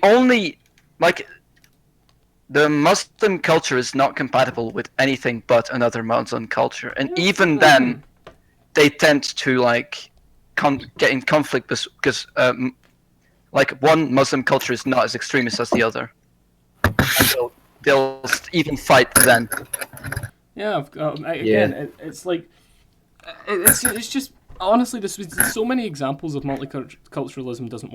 only like the Muslim culture is not compatible with anything but another Muslim culture, and even then, they tend to like get in conflict because like one Muslim culture is not as extremist as the other, and they'll even fight then. Yeah, again, it's like it's just honestly, there's so many examples of multiculturalism doesn't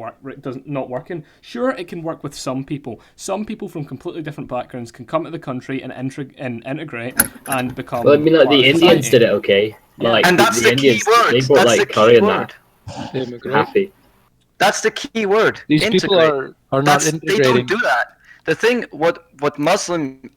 not working. Sure, it can work with some people. Some people from completely different backgrounds can come to the country and integrate and become. Well, I mean, like the Indians society. did it, okay. Yeah. Like And that's the Indians, key word. they brought That's like the curry key and word. that. Immigrate. Happy. That's the key word. These people Integrate. are not integrating. They don't do that. The thing, what Muslim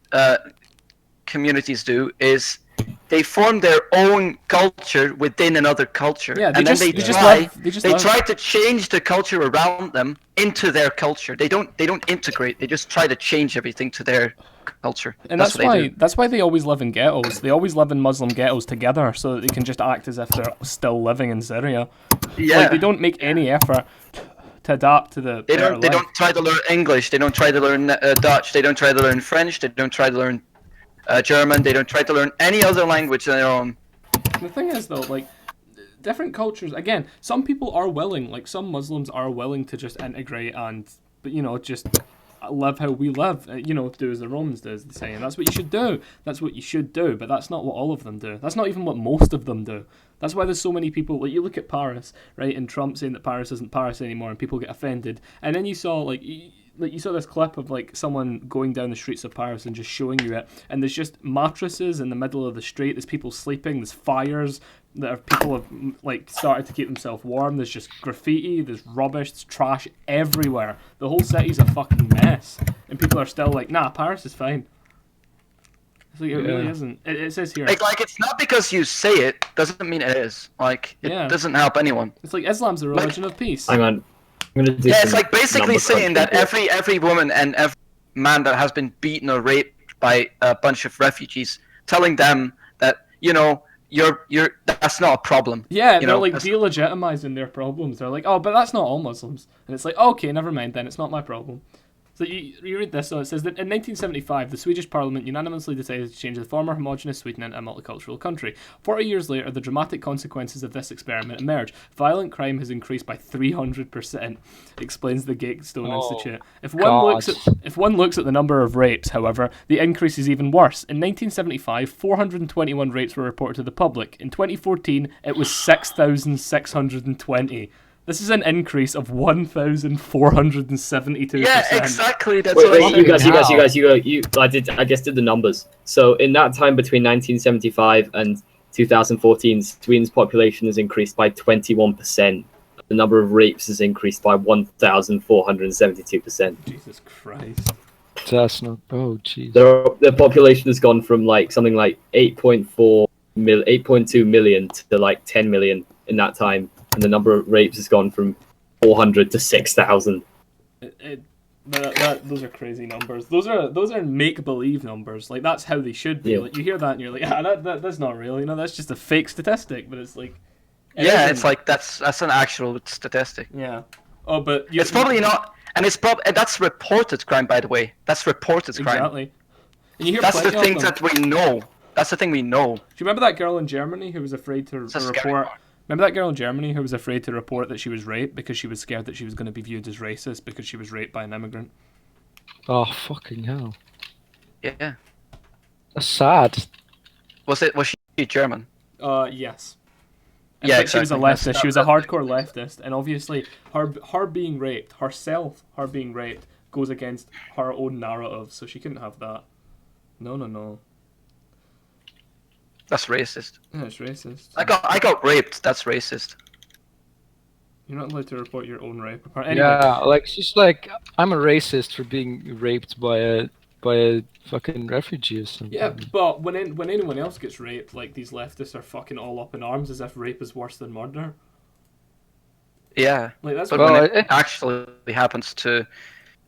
communities do is they form their own culture within another culture, Yeah, and then they try to change the culture around them into their culture. They don't integrate. They just try to change everything to their culture. And that's why they always live in ghettos. They always live in Muslim ghettos together, so that they can just act as if they're still living in Syria. Yeah, like, they don't make any effort to adapt to the. They don't try to learn English. They don't try to learn Dutch. They don't try to learn French. They don't try to learn German. They don't try to learn any other language on their own. The thing is, though, like, different cultures. Again, some people are willing. Like, some Muslims are willing to just integrate and, just live how we live. Do as the Romans do, as they say, and that's what you should do. That's what you should do. But that's not what all of them do. That's not even what most of them do. That's why there's so many people. Like, you look at Paris, right, and Trump saying that Paris isn't Paris anymore, and people get offended. And then you saw you saw this clip of like someone going down the streets of Paris and just showing you it, and there's just mattresses in the middle of the street. There's people sleeping. There's fires that people have like started to keep themselves warm. There's just graffiti. There's rubbish. There's trash everywhere. The whole city's a fucking mess, and people are still like, nah, Paris is fine. It's like, it really isn't. It says here. Like it's not because you say it doesn't mean it is. Like it doesn't help anyone. It's like Islam's the religion of peace. Hang on. It's like basically saying that every woman and every man that has been beaten or raped by a bunch of refugees, telling them that you're that's not a problem. Yeah, they're like delegitimizing their problems. They're like, oh, but that's not all Muslims, and it's like, okay, never mind then. It's not my problem. So you read this, so it says that in 1975, the Swedish parliament unanimously decided to change the former homogenous Sweden into a multicultural country. 40 years later, the dramatic consequences of this experiment emerge. Violent crime has increased by 300%, explains the Gatestone Institute. If one looks at the number of rapes, however, the increase is even worse. In 1975, 421 rapes were reported to the public. In 2014, it was 6,620. This is an increase of 1,472%. Yeah, exactly. That's wait, you guys. I just did the numbers. So in that time between 1975 and 2014, Sweden's population has increased by 21%. The number of rapes has increased by 1,472%. Jesus Christ. That's not. Oh, jeez. The population has gone from like something like 8.2 million to like 10 million in that time. And the number of rapes has gone from 400 to 6,000. Those are crazy numbers. Those are make-believe numbers. Like, that's how they should be. Yeah. Like, you hear that and you're like, that's not real. That's just a fake statistic. But it's like, it's like that's an actual statistic. Yeah. Oh, but it's probably not, and that's reported crime, by the way. That's reported crime. Exactly. And you hear that's the thing that we know. That's the thing we know. Do you remember that girl in Germany who was afraid to report? Remember that girl in Germany who was afraid to report that she was raped because she was scared that she was going to be viewed as racist because she was raped by an immigrant? Oh, fucking hell. Yeah. That's sad. Was she German? Yes. Yeah, exactly. She was a leftist. She was a hardcore leftist, and obviously her being raped, her being raped, goes against her own narrative, so she couldn't have that. No. That's racist. Yeah, it's racist. I got raped. That's racist. You're not allowed to report your own rape. Anyway. Yeah, like she's like, I'm a racist for being raped by a fucking refugee or something. Yeah, but when anyone else gets raped, like these leftists are fucking all up in arms as if rape is worse than murder. Yeah, like that's. But when it actually happens to,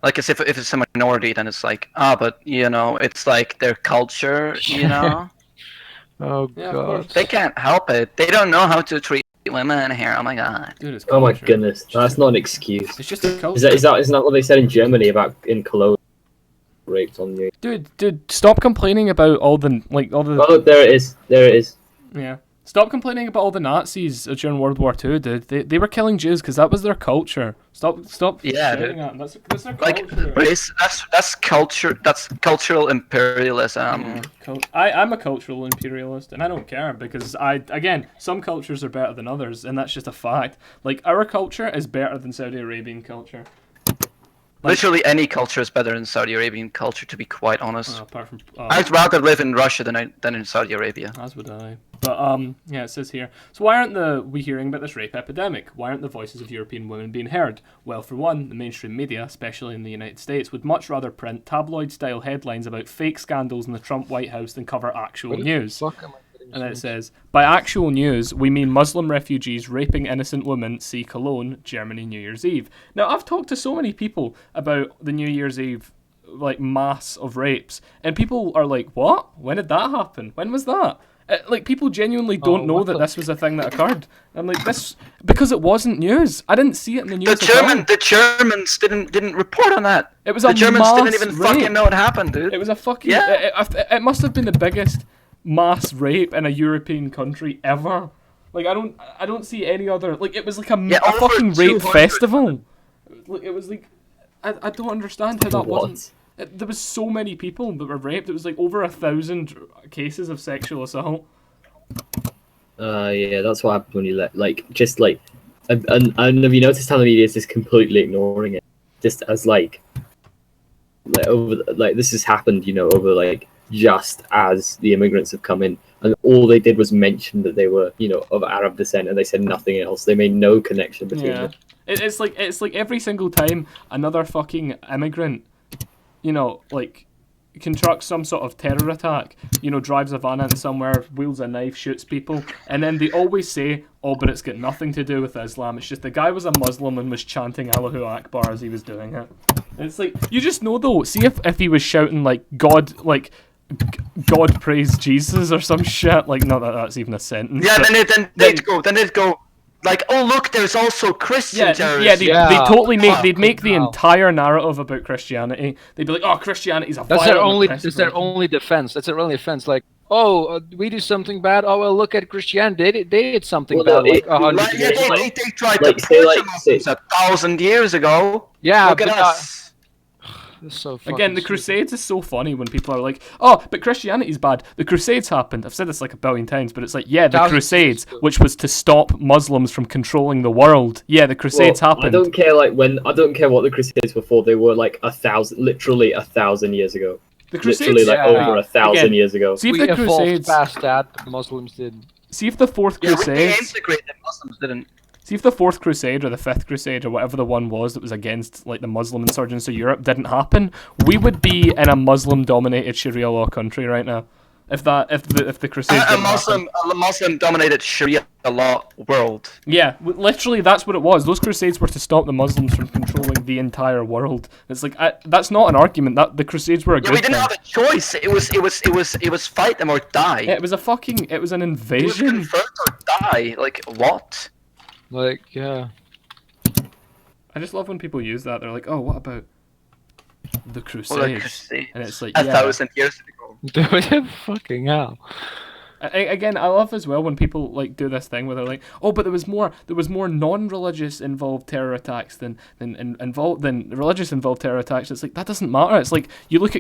like, as if it's a minority, then it's like, but it's like their culture, Oh yeah, god. They can't help it. They don't know how to treat women here. Oh my god. Dude, it's Oh my culture. goodness, that's not an excuse. It's just a culture. Isn't that what they said in Germany about in Cologne? Raped on you. Dude, stop complaining about all the Oh, there it is. There it is. Yeah. Stop complaining about all the Nazis during World War II, dude. They were killing Jews because that was their culture. Stop. Yeah, shouting dude. at them. That's their Like culture. race. That's culture. That's cultural imperialism. Yeah, I'm a cultural imperialist, and I don't care because some cultures are better than others, and that's just a fact. Like our culture is better than Saudi Arabian culture. Literally any culture is better than Saudi Arabian culture, to be quite honest. Apart from I'd rather live in Russia than in Saudi Arabia. as would I. But yeah, it says here. So why aren't we hearing about this rape epidemic? Why aren't the voices of European women being heard? Well, for one, the mainstream media, especially in the United States, would much rather print tabloid-style headlines about fake scandals in the Trump White House than cover actual news. Fuck am I getting And then it so- says, by actual news, we mean Muslim refugees raping innocent women. See Cologne, Germany, New Year's Eve. Now, I've talked to so many people about the New Year's Eve, like, mass of rapes, and people are like, what? When did that happen? When was that? Like, people genuinely don't know what that the- this was a thing that occurred. I'm like, this... Because it wasn't news. I didn't see it in the news The at all. the Germans didn't report on that. It was The a Germans mass didn't even rape. fucking know it happened, dude. It was a fucking... Yeah. It must have been the biggest mass rape in a European country ever. Like, I don't see any other... Like, it was like a over fucking rape 200. festival. Like, it was like... I don't understand how that What? wasn't... There was so many people that were raped. It was like over 1,000 cases of sexual assault. Yeah, that's what happens when you and have you noticed how the media is just completely ignoring it, just as like this has happened, over like just as the immigrants have come in, and all they did was mention that they were, of Arab descent, and they said nothing else. They made no connection between Yeah. them. It's like every single time another fucking immigrant, like, constructs some sort of terror attack, drives a van into somewhere, wields a knife, shoots people, and then they always say, oh, but it's got nothing to do with Islam. It's just the guy was a Muslim and was chanting Allahu Akbar as he was doing it. And it's like, you just know though, see if he was shouting like God praise Jesus or some shit, like, not that that's even a sentence. Yeah, but then they'd go like, oh look, there's also Christian yeah, terrorists. they Yeah. totally Fuck, they'd make the wow. entire narrative about Christianity. They'd be like, oh, Christianity's a That's their violent, only. oppressive That's their religion. only defense. That's their only offense. Like, we do something bad. Oh well, look at Christianity. They did something Well, bad like it- 100 Like, years ago. they tried Like, to say, push like, the Muslims 1,000 years ago. Yeah, Look at but us. that's so Again, fucking the stupid. Crusades is so funny when people are like, oh, but Christianity's bad. The Crusades happened. I've said this like a billion times, but it's like, yeah, the 1,000 Crusades, years ago. which was to stop Muslims from controlling the world. Yeah, the Crusades Well, happened. I don't care what the Crusades were for. They were like literally 1,000 years ago. The Crusades, Literally like Yeah. over 1,000 Again, years ago. see if We the evolved Crusades, past that. But Muslims did. see if the Fourth Yeah, we Crusades, integrated Muslims didn't. see if the Fourth Crusade or the Fifth Crusade or whatever the one was that was against like the Muslim insurgents of Europe didn't happen, we would be in a Muslim-dominated Sharia law country right now. If the Crusades A didn't happen. Muslim-dominated Sharia law world. Yeah, literally, that's what it was. Those Crusades were to stop the Muslims from controlling the entire world. It's like that's not an argument. That the Crusades were a Yeah, good we didn't thing. have a choice. It was fight them or die. Yeah, it was an It was invasion. convert or die. Like what? Like, yeah. I just love when people use that. They're like, oh, what about the Crusades? Well, like, Crusades. And it's like, 1,000 years ago. Dude, fucking hell. Again, I love as well when people like do this thing where they're like, oh, but there was more non-religious involved terror attacks than religious involved terror attacks. It's like, that doesn't matter. It's like, you look at